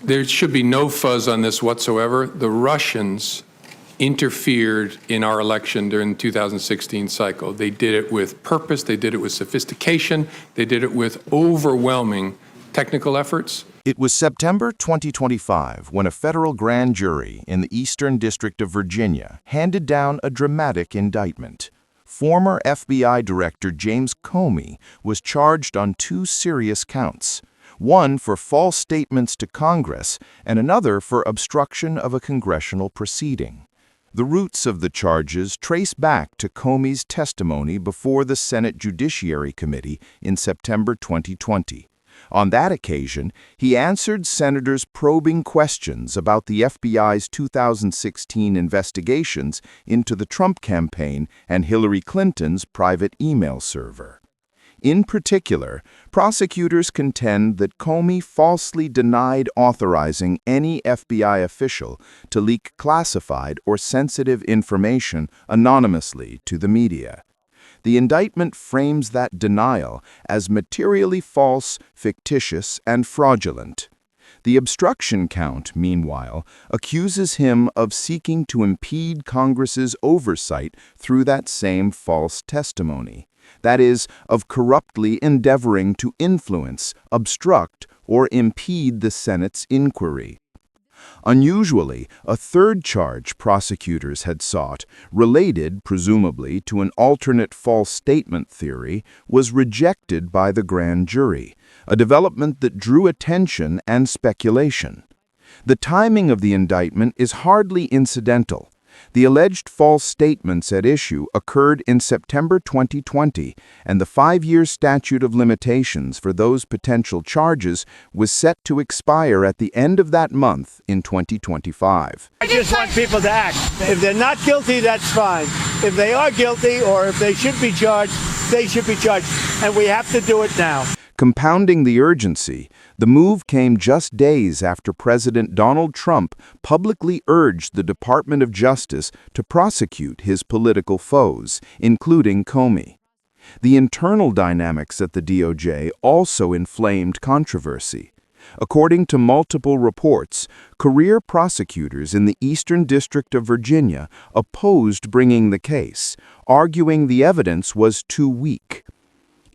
There should be no fuzz on this whatsoever. The Russians interfered in our election during the 2016 cycle. They did it with purpose, they did it with sophistication, they did it with overwhelming technical efforts. It was September 2025 when a federal grand jury in the Eastern District of Virginia handed down a dramatic indictment. Former FBI Director James Comey was charged on 2 serious counts, one for false statements to Congress and another for obstruction of a congressional proceeding. The roots of the charges trace back to Comey's testimony before the Senate Judiciary Committee in September 2020. On that occasion, he answered senators' probing questions about the FBI's 2016 investigations into the Trump campaign and Hillary Clinton's private email server. In particular, prosecutors contend that Comey falsely denied authorizing any FBI official to leak classified or sensitive information anonymously to the media. The indictment frames that denial as materially false, fictitious, and fraudulent. The obstruction count, meanwhile, accuses him of seeking to impede Congress's oversight through that same false testimony. That is, of corruptly endeavoring to influence, obstruct, or impede the Senate's inquiry. Unusually, a third charge prosecutors had sought, related presumably to an alternate false statement theory, was rejected by the grand jury, a development that drew attention and speculation. The timing of the indictment is hardly incidental. The alleged false statements at issue occurred in September 2020, and the 5-year statute of limitations for those potential charges was set to expire at the end of that month in 2025. I just want people to act. If they're not guilty, that's fine. If they are guilty or if they should be charged, they should be charged, and we have to do it now. Compounding the urgency, the move came just days after President Donald Trump publicly urged the Department of Justice to prosecute his political foes, including Comey. The internal dynamics at the DOJ also inflamed controversy. According to multiple reports, career prosecutors in the Eastern District of Virginia opposed bringing the case, arguing the evidence was too weak.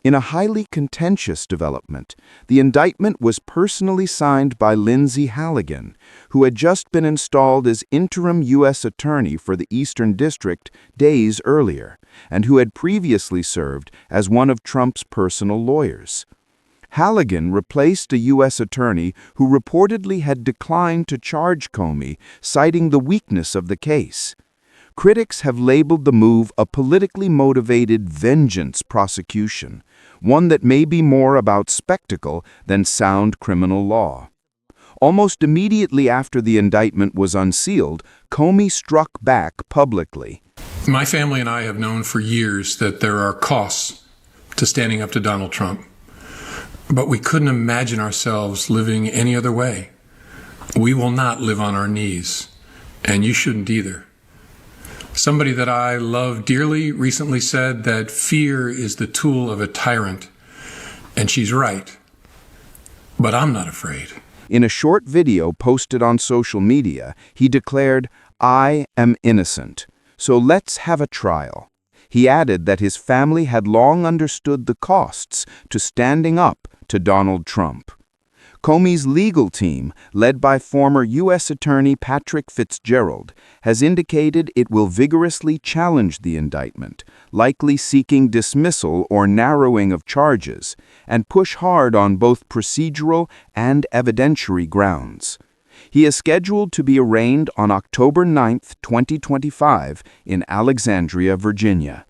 In a highly contentious development, the indictment was personally signed by Lindsay Halligan, who had just been installed as interim U.S. Attorney for the Eastern District days earlier, and who had previously served as one of Trump's personal lawyers. Halligan replaced a U.S. attorney who reportedly had declined to charge Comey, citing the weakness of the case. Critics have labeled the move a politically motivated vengeance prosecution, one that may be more about spectacle than sound criminal law. Almost immediately after the indictment was unsealed, Comey struck back publicly. My family and I have known for years that there are costs to standing up to Donald Trump, but we couldn't imagine ourselves living any other way. We will not live on our knees, and you shouldn't either. Somebody that I love dearly recently said that fear is the tool of a tyrant, and she's right. But I'm not afraid. In a short video posted on social media, he declared, "I am innocent, so let's have a trial." He added that his family had long understood the costs to standing up to Donald Trump. Comey's legal team, led by former U.S. Attorney Patrick Fitzgerald, has indicated it will vigorously challenge the indictment, likely seeking dismissal or narrowing of charges, and push hard on both procedural and evidentiary grounds. He is scheduled to be arraigned on October 9, 2025, in Alexandria, Virginia.